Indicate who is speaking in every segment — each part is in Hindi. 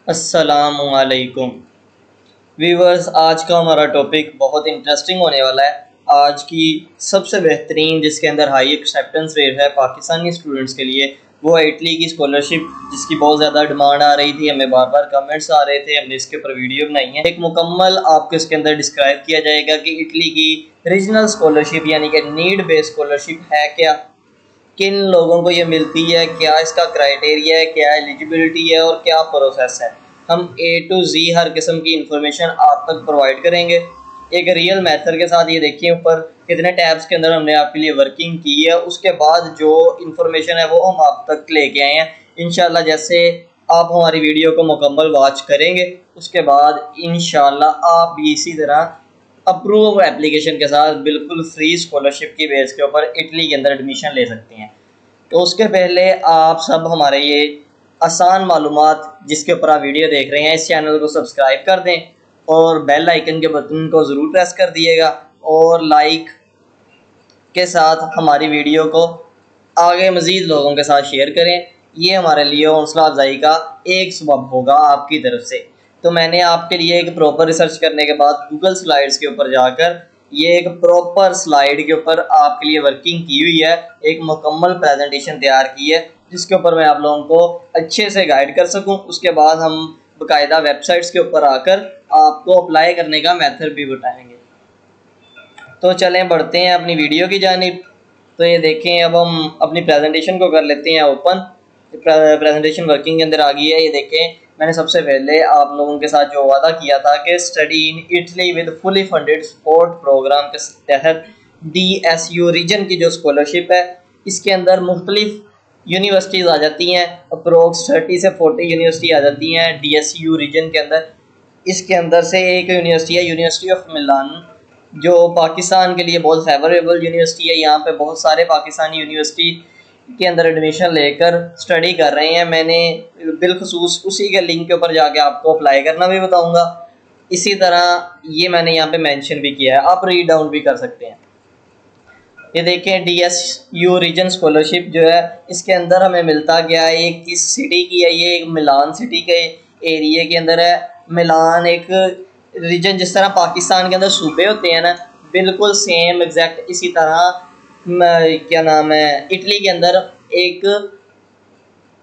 Speaker 1: अस्सलामुअलैकुम व्यूवर्स, आज का हमारा टॉपिक बहुत इंटरेस्टिंग होने वाला है। आज की सबसे बेहतरीन, जिसके अंदर हाई एक्सेप्टेंस रेट है पाकिस्तानी स्टूडेंट्स के लिए, वो है इटली की स्कॉलरशिप, जिसकी बहुत ज़्यादा डिमांड आ रही थी, हमें बार बार कमेंट्स आ रहे थे, हमने इसके ऊपर वीडियो बनाई है। एक मुकम्मल आपको इसके अंदर डिस्क्राइब किया जाएगा कि इटली की रीजनल स्कॉलरशिप यानी कि नीड बेस्ड स्कॉलरशिप है क्या, किन लोगों को ये मिलती है, क्या इसका क्राइटेरिया है, क्या एलिजिबिलिटी है और क्या प्रोसेस है। हम A to Z हर किस्म की इंफॉर्मेशन आप तक प्रोवाइड करेंगे एक रियल मेथड के साथ। ये देखिए ऊपर कितने टैब्स के अंदर हमने आपके लिए वर्किंग की है। उसके बाद जो इंफॉर्मेशन है वो हम आप तक लेके आए हैं इंशाल्लाह। जैसे आप हमारी वीडियो को मुकम्मल वॉच करेंगे उसके बाद इंशाल्लाह आप भी इसी तरह अप्रूव एप्लीकेशन के साथ बिल्कुल फ्री स्कॉलरशिप की बेस के ऊपर इटली के अंदर एडमिशन ले सकते हैं। तो उसके पहले आप सब हमारे ये आसान मालूमात जिसके ऊपर आप वीडियो देख रहे हैं, इस चैनल को सब्सक्राइब कर दें और बेल आइकन के बटन को ज़रूर प्रेस कर दिएगा और लाइक के साथ हमारी वीडियो को आगे मज़ीद लोगों के साथ शेयर करें। ये हमारे लिए हौसला अफजाई का एक सबब होगा आपकी तरफ से। तो मैंने आपके लिए एक प्रॉपर रिसर्च करने के बाद गूगल स्लाइड्स के ऊपर जाकर ये एक प्रॉपर स्लाइड के ऊपर आपके लिए वर्किंग की हुई है, एक मुकम्मल प्रेजेंटेशन तैयार की है जिसके ऊपर मैं आप लोगों को अच्छे से गाइड कर सकूं। उसके बाद हम बाकायदा वेबसाइट्स के ऊपर आकर आपको अप्लाई करने का मेथड भी बताएंगे। तो चलें बढ़ते हैं अपनी वीडियो की जानिब। तो ये देखें, अब हम अपनी प्रेजेंटेशन को कर लेते हैं ओपन। प्रेजेंटेशन वर्किंग के अंदर आ गई है। ये देखें, मैंने सबसे पहले आप लोगों के साथ जो वादा किया था कि study in Italy with fully funded support program के तहत DSU रीजन की जो स्कॉलरशिप है, इसके अंदर मुख्तलिफ यूनिवर्सिटीज़ आ जाती हैं। अप्रोक्स 30 से 40 यूनिवर्सिटी आ जाती हैं DSU रीजन के अंदर। इसके अंदर से एक यूनिवर्सिटी है यूनिवर्सिटी ऑफ मिलान, जो पाकिस्तान के लिए बहुत फेवरेबल यूनिवर्सिटी है। यहाँ पे बहुत सारे पाकिस्तानी यूनिवर्सिटी के अंदर एडमिशन लेकर स्टडी कर रहे हैं। मैंने बिलखसूस उसी के लिंक के ऊपर जाके आपको अप्लाई करना भी बताऊंगा। इसी तरह ये मैंने यहाँ पे मेंशन भी किया है, आप रीड डाउन भी कर सकते हैं। ये देखें, DSU रीजन स्कॉलरशिप जो है, इसके अंदर हमें मिलता क्या है, ये किस सिटी की है, ये एक मिलान सिटी के एरिया के अंदर है। मिलान एक रीजन, जिस तरह पाकिस्तान के अंदर सूबे होते हैं ना, बिल्कुल सेम एग्जैक्ट इसी तरह क्या नाम है, इटली के अंदर एक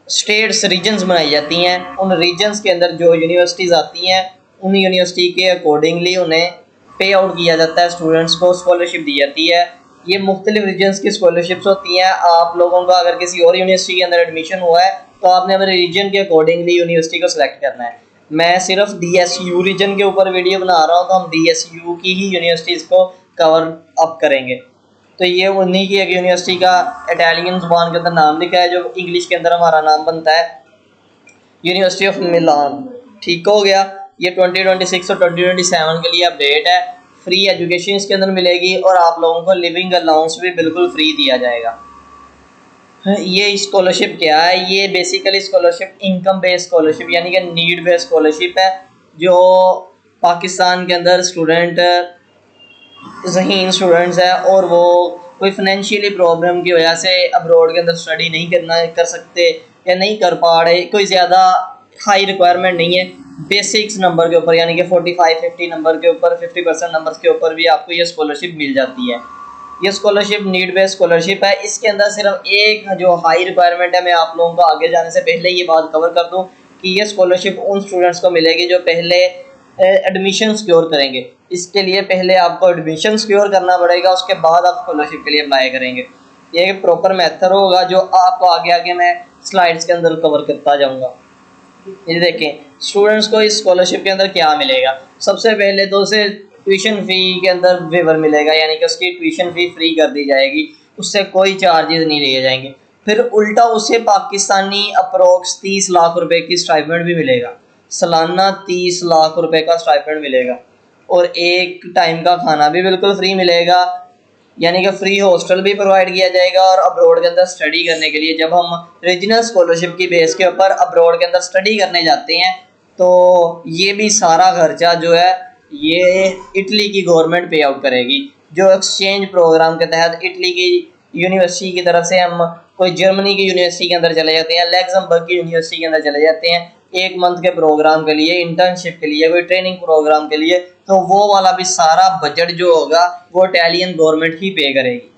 Speaker 1: स्टेट्स रीजन्स बनाई जाती हैं। उन रीजन्स के अंदर जो यूनिवर्सिटीज़ आती हैं, उन यूनिवर्सिटी के अकॉर्डिंगली उन्हें पे आउट किया जाता है, स्टूडेंट्स को स्कॉलरशिप दी जाती है। ये मुख्तलिफ रीजन्स की स्कॉलरशिप्स होती हैं। आप लोगों का अगर किसी और यूनिवर्सिटी के अंदर एडमिशन हुआ है तो आपने अपने रीजन के अकॉर्डिंगली यूनिवर्सिटी को सिलेक्ट करना है। मैं सिर्फ DSU रीजन के ऊपर वीडियो बना रहा हूँ, तो हम DSU की ही यूनिवर्सिटीज़ को कवर अप करेंगे। तो ये उन्हीं की एक यूनिवर्सिटी का इटालियन ज़ुबान के अंदर नाम लिखा है, जो इंग्लिश के अंदर हमारा नाम बनता है यूनिवर्सिटी ऑफ मिलान। ठीक हो गया। ये 2026 और 2027 के लिए अपडेट है। फ्री एजुकेशन इसके अंदर मिलेगी और आप लोगों को लिविंग अलाउंस भी बिल्कुल फ्री दिया जाएगा। ये स्कॉलरशिप क्या है, ये basically scholarship income based scholarship यानी कि नीड बेस्ड स्कॉलरशिप है, जो पाकिस्तान के अंदर स्टूडेंट ज़हीन स्टूडेंट्स है और वो कोई फाइनेंशियली प्रॉब्लम की वजह से अब्रॉड के अंदर स्टडी नहीं कर सकते या नहीं कर पा रहे, कोई ज़्यादा हाई रिक्वायरमेंट नहीं है, बेसिक्स नंबर के ऊपर यानी कि 45-50 नंबर के ऊपर, 50% नंबर के ऊपर भी आपको ये स्कॉलरशिप मिल जाती है। ये स्कॉलरशिप नीड बेस्ड स्कॉलरशिप है। इसके अंदर सिर्फ एक जो हाई रिक्वायरमेंट है, मैं आप लोगों को आगे जाने से पहले ये बात कवर कर दूं कि ये स्कॉलरशिप उन स्टूडेंट्स को मिलेगी जो पहले एडमिशन सिक्योर करेंगे। इसके लिए पहले आपको एडमिशन सिक्योर करना पड़ेगा, उसके बाद आप स्कॉलरशिप के लिए अप्लाई करेंगे। ये एक प्रॉपर मेथड होगा जो आपको आगे आगे मैं स्लाइड्स के अंदर कवर करता जाऊँगा। ये देखें, स्टूडेंट्स को इस स्कॉलरशिप के अंदर क्या मिलेगा। सबसे पहले तो उसे ट्यूशन फ़ी के अंदर वेवर मिलेगा, यानी कि उसकी ट्यूशन फ़ी फ्री कर दी जाएगी, उससे कोई चार्जेस नहीं लिए जाएंगे। फिर उल्टा उसे पाकिस्तानी अप्रोक्स 30 लाख रुपए की स्टाइपेंड भी मिलेगा, सालाना 30 लाख रुपए का स्टाइपेंड मिलेगा और एक टाइम का खाना भी बिल्कुल फ्री मिलेगा, यानी कि फ्री हॉस्टल भी प्रोवाइड किया जाएगा। और अब्रॉड के अंदर स्टडी करने के लिए जब हम रीजनल स्कॉलरशिप की बेस के ऊपर अब्रॉड के अंदर स्टडी करने जाते हैं तो ये भी सारा खर्चा जो है ये इटली की गवर्नमेंट पे आउट करेगी। जो एक्सचेंज प्रोग्राम के तहत इटली की यूनिवर्सिटी की तरफ से हम कोई जर्मनी की यूनिवर्सिटी के अंदर चले जाते हैं, लग्जमबर्ग की यूनिवर्सिटी के अंदर चले जाते हैं, 1 मंथ के प्रोग्राम के लिए, इंटर्नशिप के लिए, कोई ट्रेनिंग प्रोग्राम के लिए, तो वो वाला भी सारा बजट जो होगा वो इटालियन गवर्नमेंट ही पे करेगी।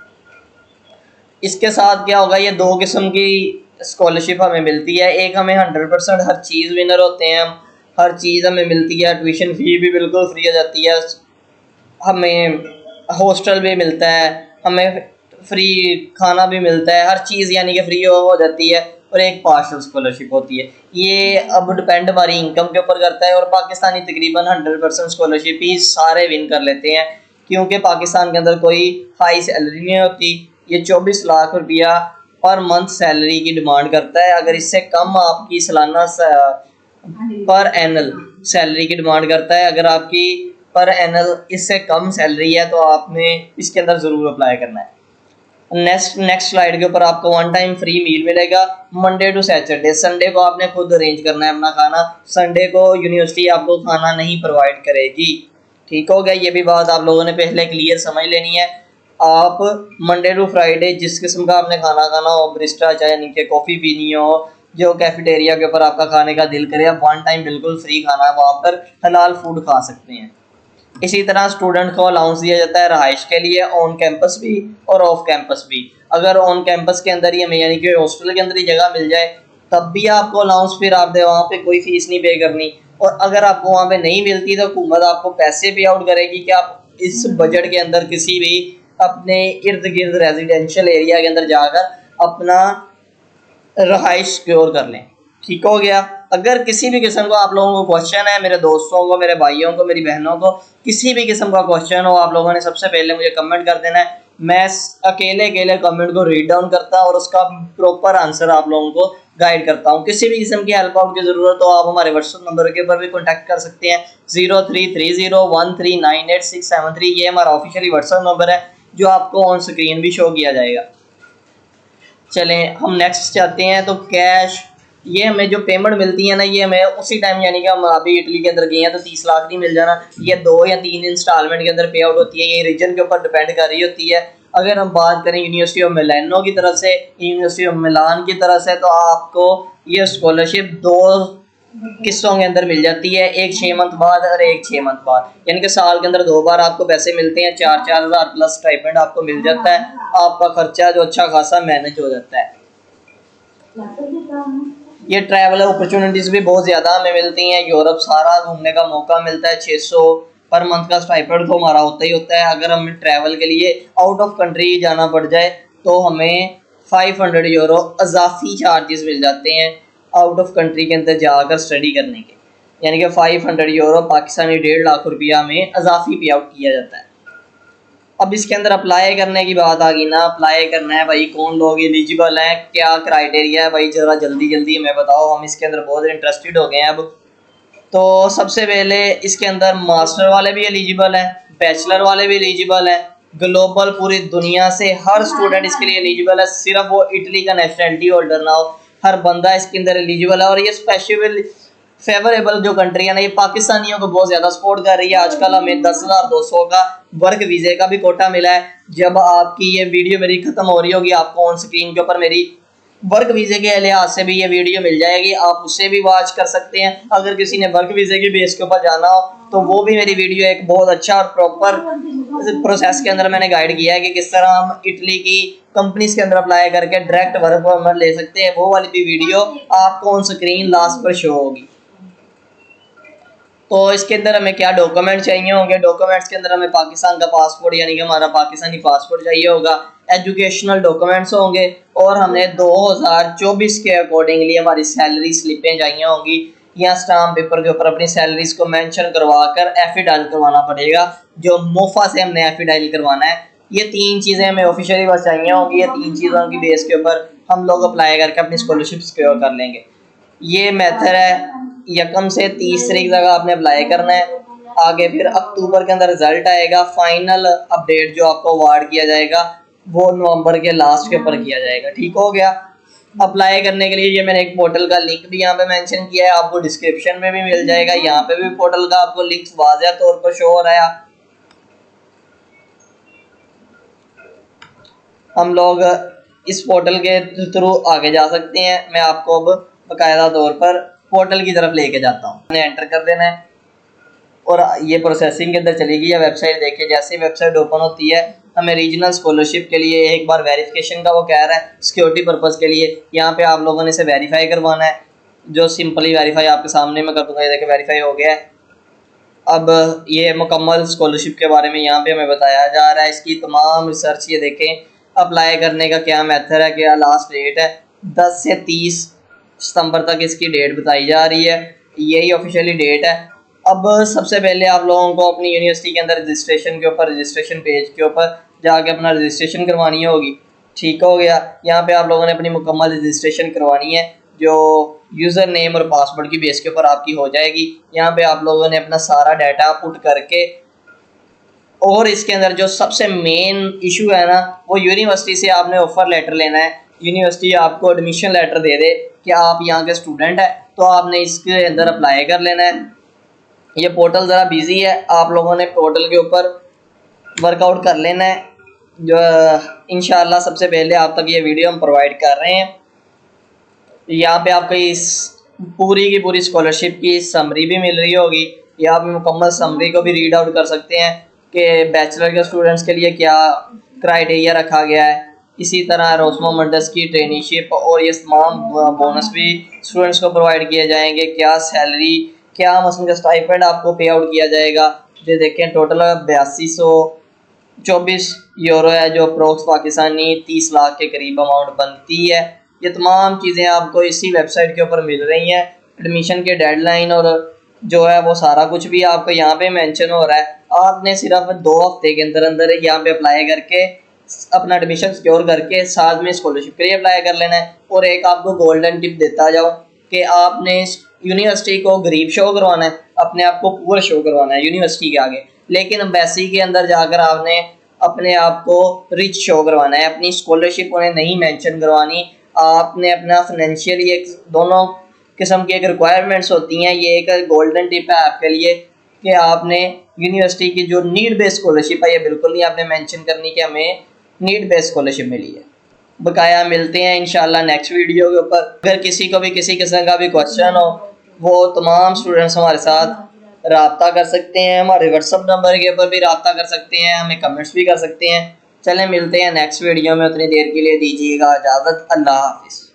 Speaker 1: इसके साथ क्या होगा, ये 2 किस्म की स्कॉलरशिप हमें मिलती है। एक हमें 100% हर चीज़ विनर होते हैं हम, हर चीज़ हमें मिलती है, ट्यूशन फी भी बिल्कुल फ्री हो जाती है, हमें हॉस्टल भी मिलता है, हमें फ्री खाना भी मिलता है, हर चीज़ यानी कि फ्री हो जाती है। और एक पार्शल स्कॉलरशिप होती है। ये अब डिपेंड हमारी इनकम के ऊपर करता है, और पाकिस्तानी तकरीबन 100% स्कॉलरशिप ही सारे विन कर लेते हैं, क्योंकि पाकिस्तान के अंदर कोई हाई सैलरी नहीं होती। ये 24 लाख रुपया पर मंथ सैलरी की डिमांड करता है। अगर इससे कम आपकी सालाना पर एनल सैलरी की डिमांड करता है, अगर आपकी पर एनल इससे कम सैलरी है तो आपने इसके अंदर ज़रूर अप्लाई करना है। नेक्स्ट स्लाइड के ऊपर आपको 1 टाइम फ्री मील मिलेगा मंडे टू सैटरडे। संडे को आपने खुद अरेंज करना है अपना खाना, संडे को यूनिवर्सिटी आपको खाना नहीं प्रोवाइड करेगी। ठीक हो गया, ये भी बात आप लोगों ने पहले क्लियर समझ लेनी है। आप मंडे टू फ्राइडे जिस किस्म का आपने खाना खाना हो, ब्रिस्टा चाहे नीचे कॉफ़ी पीनी हो, जो कैफेटेरिया के ऊपर आपका खाने का दिल करे, आप 1 टाइम बिल्कुल फ्री खाना वहाँ पर हलाल फूड खा सकते हैं। इसी तरह स्टूडेंट को अलाउंस दिया जाता है रहाइश के लिए, ऑन कैंपस भी और ऑफ कैंपस भी। अगर ऑन कैंपस के अंदर ही हमें यानी कि हॉस्टल के अंदर ही जगह मिल जाए तब भी आपको अलाउंस फिर आप दे, वहाँ पे कोई फीस नहीं पे करनी। और अगर आपको वहाँ पे नहीं मिलती तो हुकूमत आपको पैसे पे आउट करेगी कि आप इस बजट के अंदर किसी भी अपने इर्द गिर्द रेजिडेंशियल एरिया के अंदर जाकर अपना रहाइश सिक्योर कर लें। ठीक हो गया। अगर किसी भी किस्म का आप लोगों को क्वेश्चन है, मेरे दोस्तों को, मेरे भाइयों को, मेरी बहनों को किसी भी किस्म का क्वेश्चन हो, आप लोगों ने सबसे पहले मुझे कमेंट कर देना है। मैं अकेले कमेंट को रीड डाउन करता और उसका प्रॉपर आंसर आप लोगों को गाइड करता हूँ। किसी भी किस्म की हेल्प आउट की ज़रूरत हो आप हमारे व्हाट्सएप नंबर के ऊपर भी कॉन्टैक्ट कर सकते हैं, 0330139867 ये हमारा ऑफिशियली व्हाट्सएप नंबर है जो आपको ऑन स्क्रीन भी शो किया जाएगा। चलें हम नेक्स्ट चाहते हैं। तो कैश, ये हमें जो पेमेंट मिलती है ना, ये हमें उसी टाइम यानी कि हम अभी इटली के अंदर गए हैं तो 30 लाख नहीं मिल जाना, ये 2 या 3 इंस्टॉलमेंट के अंदर पे आउट होती है। ये रीजन के ऊपर डिपेंड कर रही होती है। अगर हम बात करें यूनिवर्सिटी ऑफ मिलानो की तरफ से, यूनिवर्सिटी ऑफ मिलान की तरफ से, तो आपको ये स्कॉलरशिप 2 किस्तों के अंदर मिल जाती है, एक 6 मंथ बाद और एक 6 मंथ बाद, यानी कि साल के अंदर 2 बार आपको पैसे मिलते हैं। 4-4 हज़ार प्लस स्टाइपेंड आपको मिल जाता है। आपका खर्चा जो अच्छा खासा मैनेज हो जाता है। ये ट्रैवल अपॉर्चुनिटीज़ भी बहुत ज़्यादा हमें मिलती हैं। यूरोप सारा घूमने का मौका मिलता है। 600 पर मंथ का स्टाइपेंड तो हमारा होता ही होता है। अगर हमें ट्रैवल के लिए आउट ऑफ कंट्री जाना पड़ जाए तो हमें 500 यूरो अजाफी चार्जेस मिल जाते हैं आउट ऑफ कंट्री के अंदर जाकर स्टडी करने के, यानी कि 500 यूरो पाकिस्तानी 1.5 लाख रुपया में अजाफी पे आउट किया जाता है। अब इसके अंदर अप्लाई करने की बात आ गई ना, अप्लाई करना है भाई, कौन लोग एलिजिबल हैं, क्या क्राइटेरिया है भाई, ज़रा जल्दी जल्दी हमें बताओ, हम इसके अंदर बहुत इंटरेस्टेड हो गए हैं अब। तो सबसे पहले इसके अंदर मास्टर वाले भी एलिजिबल हैं, बैचलर वाले भी एलिजिबल हैं, ग्लोबल पूरी दुनिया से हर स्टूडेंट इसके लिए एलिजिबल है, सिर्फ वो इटली का नेशनलिटी होल्डर ना हो, हर बंदा इसके अंदर एलिजिबल है। और ये स्पेशल फेवरेबल जो कंट्री है ना, ये पाकिस्तानियों को बहुत ज़्यादा सपोर्ट कर रही है। आजकल हमें 10,200 का वर्क वीज़े का भी कोटा मिला है। जब आपकी ये वीडियो मेरी ख़त्म हो रही होगी आपको ऑन स्क्रीन के ऊपर मेरी वर्क वीज़े के लिहाज से भी ये वीडियो मिल जाएगी, आप उससे भी वॉच कर सकते हैं। अगर किसी ने वर्क वीज़े की बेस के ऊपर जाना हो तो वो भी मेरी वीडियो एक बहुत अच्छा और प्रॉपर प्रोसेस के अंदर मैंने गाइड किया है कि किस तरह हम इटली की कंपनीज के अंदर अप्लाई करके डायरेक्ट वर्क परमिट ले सकते हैं। वो वाली भी वीडियो आपको ऑन स्क्रीन लास्ट पर शो होगी। तो इसके अंदर हमें क्या डॉक्यूमेंट चाहिए होंगे, डॉक्यूमेंट्स के अंदर हमें पाकिस्तान का पासपोर्ट यानी कि हमारा पाकिस्तानी पासपोर्ट चाहिए होगा, एजुकेशनल डॉक्यूमेंट्स होंगे, और हमें 2024 के अकॉर्डिंगली हमारी सैलरी स्लिपें चाहिए होंगी, या स्टाम्प पेपर के ऊपर अपनी सैलरीज को मेंशन करवा कर एफिडाइल करवाना पड़ेगा, जो मोफा से हमने एफिडाइल करवाना है। ये 3 चीज़ें हमें ऑफिशियली बस चाहिए होंगी। ये 3 चीज़ों की बेस के ऊपर हम लोग अप्लाई करके अपनी स्कॉलरशिप सिक्योर कर लेंगे। ये मेथड है, 1 से 30 तारीख तक आपने अप्लाई करना है। आगे फिर अक्टूबर के अंदर रिजल्ट आएगा, फाइनल अपडेट जो आपको अवार्ड किया जाएगा वो नवंबर के लास्ट के ऊपर किया जाएगा। ठीक हो गया। अप्लाई करने के लिए ये मैंने एक पोर्टल का लिंक भी यहाँ पे मेंशन किया है, आपको डिस्क्रिप्शन में भी मिल जाएगा। यहाँ पे भी पोर्टल का आपको लिंक वाज़ेह तौर पर शो हो रहा है। हम लोग इस पोर्टल के थ्रू आगे जा सकते हैं। मैं आपको अब बाकायदा तौर पर पोर्टल की तरफ लेके जाता हूँ। मैंने एंटर कर देना है और ये प्रोसेसिंग के अंदर चलेगी या वेबसाइट देखिए। जैसे ही वेबसाइट ओपन होती है हमें रीजनल स्कॉलरशिप के लिए एक बार वेरिफिकेशन का वो कह रहा है सिक्योरिटी पर्पज़ के लिए। यहाँ पे आप लोगों ने इसे वेरीफाई करवाना है, जो सिंपली वेरीफाई आपके सामने मैं कर दूँगा। ये देखिए वेरीफाई हो गया है। अब ये मुकम्मल स्कॉलरशिप के बारे में यहाँ पे हमें बताया जा रहा है, इसकी तमाम रिसर्च। ये देखें अप्लाई करने का क्या मेथड है, क्या लास्ट डेट है, 10 से 30 सितंबर तक इसकी डेट बताई जा रही है, यही ऑफिशियली डेट है। अब सबसे पहले आप लोगों को अपनी यूनिवर्सिटी के अंदर रजिस्ट्रेशन के ऊपर, रजिस्ट्रेशन पेज के ऊपर जाके अपना रजिस्ट्रेशन करवानी होगी। ठीक हो गया। यहाँ पे आप लोगों ने अपनी मुकम्मल रजिस्ट्रेशन करवानी है, जो यूज़र नेम और पासवर्ड की बेस के ऊपर आपकी हो जाएगी। यहाँ पे आप लोगों ने अपना सारा डाटा पुट करके, और इसके अंदर जो सबसे मेन इशू है ना, वो यूनिवर्सिटी से आपने ऑफ़र लेटर लेना है। यूनिवर्सिटी आपको एडमिशन लेटर दे दे कि आप यहाँ के स्टूडेंट है, तो आपने इसके अंदर अप्लाई कर लेना है। ये पोर्टल ज़रा बिजी है, आप लोगों ने पोर्टल के ऊपर वर्कआउट कर लेना है। जो इंशाल्लाह सबसे पहले आप तक ये वीडियो हम प्रोवाइड कर रहे हैं। यहाँ पे आपको इस पूरी की पूरी स्कॉलरशिप की समरी भी मिल रही होगी। यहाँ पे मुकम्मल समरी को भी रीड आउट कर सकते हैं कि बैचलर के स्टूडेंट्स के लिए क्या क्राइटेरिया रखा गया है। इसी तरह रोस्मो मंडस की ट्रेनिशिप और ये तमाम बोनस भी स्टूडेंट्स को प्रोवाइड किए जाएंगे। क्या सैलरी, क्या मसलन स्टाइपेंड आपको पे आउट किया जाएगा। जो देखें टोटल 8224 यूरो है, जो अप्रोक्स पाकिस्तानी 30 लाख के करीब अमाउंट बनती है। ये तमाम चीज़ें आपको इसी वेबसाइट के ऊपर मिल रही हैं। एडमिशन के डेडलाइन और जो है वो सारा कुछ भी आपको यहाँ पे मेंशन हो रहा है। आपने सिर्फ 2 हफ्ते के अंदर अंदर यहाँ पे अप्लाई करके अपना एडमिशन सिक्योर करके साथ में स्कॉलरशिप के लिए अप्लाई कर लेना है। और एक आपको गोल्डन टिप देता जाऊँ कि आपने यूनिवर्सिटी को गरीब शो करवाना है, अपने आप को पुअर शो करवाना है यूनिवर्सिटी के आगे, लेकिन एम्बेसी के अंदर जाकर आपने अपने आप को रिच शो करवाना है। अपनी स्कॉलरशिप उन्हें नहीं मेंशन करवानी। आपने अपना फाइनेंशियली एक दोनों किस्म की एक रिक्वायरमेंट्स होती हैं। ये एक गोल्डन टिप है आपके लिए कि आपने यूनिवर्सिटी की जो नीड बेस्ड स्कॉलरशिप है, ये बिल्कुल नहीं आपने मेंशन करनी कि हमें नीड बेस्ड स्कॉलरशिप मिली है। बकाया मिलते हैं इंशाल्लाह नेक्स्ट वीडियो के ऊपर। अगर किसी को भी किसी किस्म का भी क्वेश्चन हो, वो तमाम स्टूडेंट्स हमारे साथ रब्ता कर सकते हैं। हमारे व्हाट्सअप नंबर के ऊपर भी रब्ता कर सकते हैं, हमें कमेंट्स भी कर सकते हैं। चलें मिलते हैं नेक्स्ट वीडियो में, उतनी देर के लिए दीजिएगा इजाज़त। अल्लाह हाफिज़।